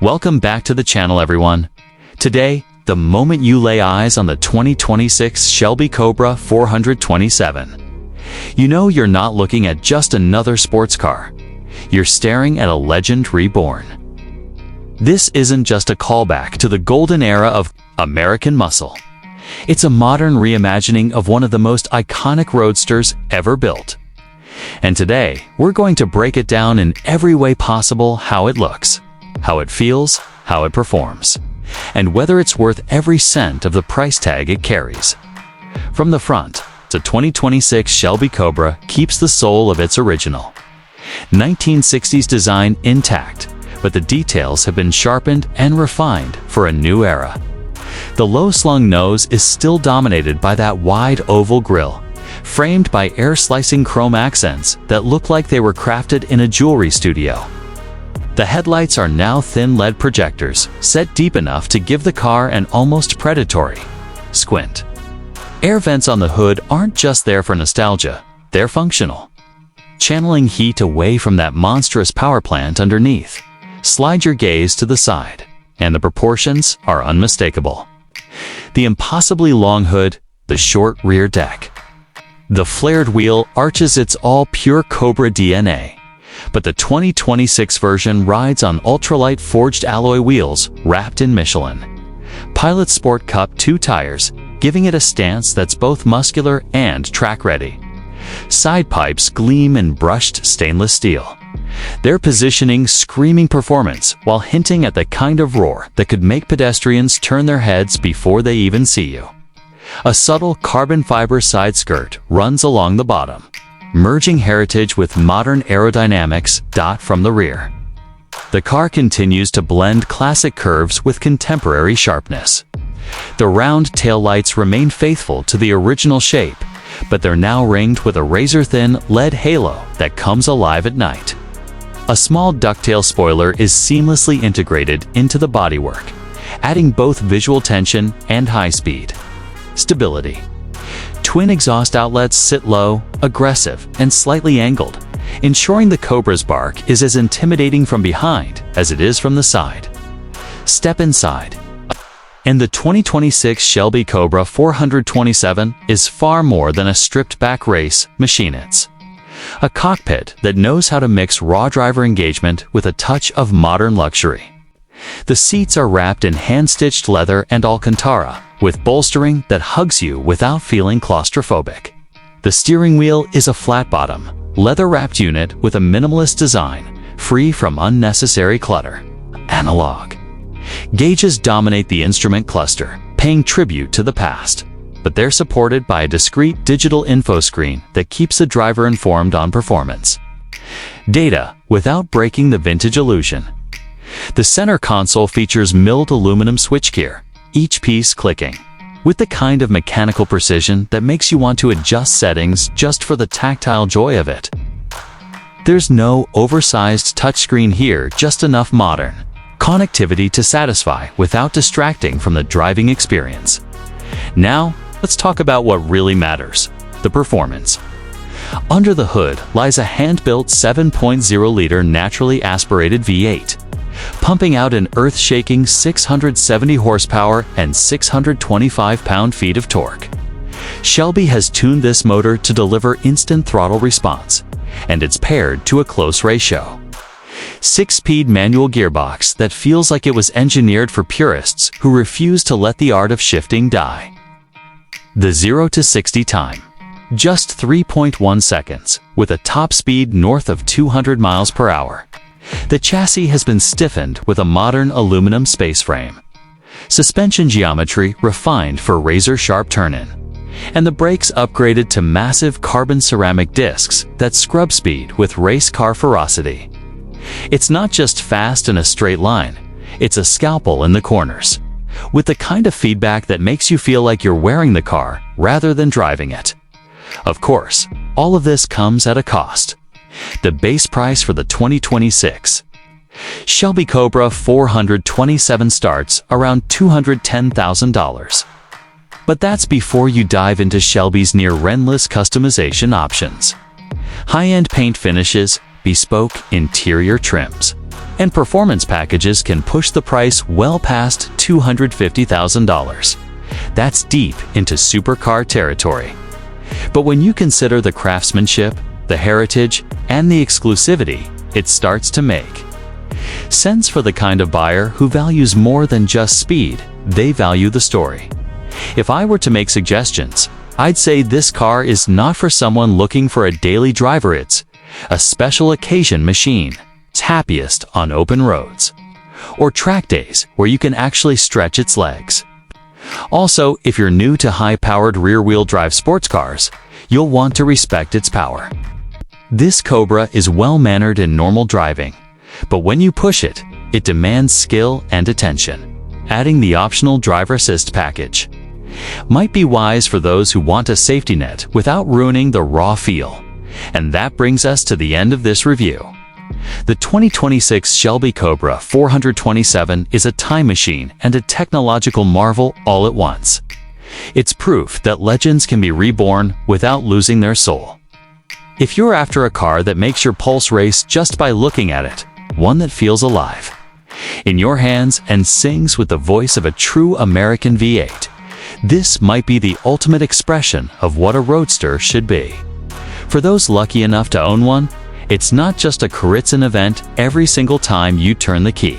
Welcome back to the channel, everyone. Today, the moment you lay eyes on the 2026 Shelby Cobra 427, you know you're not looking at just another sports car. You're staring at a legend reborn. This isn't just a callback to the golden era of American muscle. It's a modern reimagining of one of the most iconic roadsters ever built. And today, we're going to break it down in every way possible: how it looks, how it feels, how it performs, and whether it's worth every cent of the price tag it carries. From the front, the 2026 Shelby Cobra keeps the soul of its original 1960s design intact, but the details have been sharpened and refined for a new era. The low-slung nose is still dominated by that wide oval grille, framed by air-slicing chrome accents that look like they were crafted in a jewelry studio. The headlights are now thin LED projectors, set deep enough to give the car an almost predatory squint. Air vents on the hood aren't just there for nostalgia, they're functional. Channeling heat away from that monstrous power plant underneath. Slide your gaze to the side, and the proportions are unmistakable. The impossibly long hood, the short rear deck. The flared wheel arches its all pure Cobra DNA. But the 2026 version rides on ultralight forged alloy wheels wrapped in Michelin Pilot Sport Cup 2 tires, giving it a stance that's both muscular and track-ready. Side pipes gleam in brushed stainless steel, their positioning screaming performance while hinting at the kind of roar that could make pedestrians turn their heads before they even see you. A subtle carbon fiber side skirt runs along the bottom, merging heritage with modern aerodynamics. From the rear, the car continues to blend classic curves with contemporary sharpness. The round taillights remain faithful to the original shape, but they're now ringed with a razor-thin LED halo that comes alive at night. A small ducktail spoiler is seamlessly integrated into the bodywork, adding both visual tension and high-speed stability. Twin exhaust outlets sit low, aggressive, and slightly angled, ensuring the Cobra's bark is as intimidating from behind as it is from the side. Step inside, and the 2026 Shelby Cobra 427 is far more than a stripped-back race machine. It's a cockpit that knows how to mix raw driver engagement with a touch of modern luxury. The seats are wrapped in hand-stitched leather and Alcantara, with bolstering that hugs you without feeling claustrophobic. The steering wheel is a flat-bottom, leather-wrapped unit with a minimalist design, free from unnecessary clutter. Analog gauges dominate the instrument cluster, paying tribute to the past, but they're supported by a discrete digital info screen that keeps the driver informed on performance data without breaking the vintage illusion. The center console features milled aluminum switchgear, each piece clicking with the kind of mechanical precision that makes you want to adjust settings just for the tactile joy of it. There's no oversized touchscreen here, just enough modern connectivity to satisfy without distracting from the driving experience. Now, let's talk about what really matters: the performance. Under the hood lies a hand-built 7.0-liter naturally aspirated V8, pumping out an earth-shaking 670 horsepower and 625 pound-feet of torque. Shelby has tuned this motor to deliver instant throttle response, and it's paired to a close ratio 6-speed manual gearbox that feels like it was engineered for purists who refuse to let the art of shifting die. The 0 to 60 time, just 3.1 seconds, with a top speed north of 200 miles per hour. The chassis has been stiffened with a modern aluminum space frame. Suspension geometry refined for razor-sharp turn-in, and the brakes upgraded to massive carbon ceramic discs that scrub speed with race car ferocity. It's not just fast in a straight line, it's a scalpel in the corners, with the kind of feedback that makes you feel like you're wearing the car rather than driving it. Of course, all of this comes at a cost. The base price for the 2026 Shelby Cobra 427 starts around $210,000. But that's before you dive into Shelby's near-endless customization options. High-end paint finishes, bespoke interior trims, And performance packages can push the price well past $250,000. That's deep into supercar territory. But when you consider the craftsmanship, the heritage, and the exclusivity, it starts to make sense for the kind of buyer who values more than just speed. They value the story. If I were to make suggestions, I'd say this car is not for someone looking for a daily driver. It's a special occasion machine. It's happiest on open roads or track days where you can actually stretch its legs. Also, if you're new to high-powered rear-wheel drive sports cars, you'll want to respect its power. This Cobra is well-mannered in normal driving, but when you push it, it demands skill and attention. Adding the optional driver assist package might be wise for those who want a safety net without ruining the raw feel. And that brings us to the end of this review. The 2026 Shelby Cobra 427 is a time machine and a technological marvel all at once. It's proof that legends can be reborn without losing their soul. If you're after a car that makes your pulse race just by looking at it, one that feels alive in your hands and sings with the voice of a true American V8, this might be the ultimate expression of what a roadster should be. For those lucky enough to own one, it's not just a Karitzen event every single time you turn the key.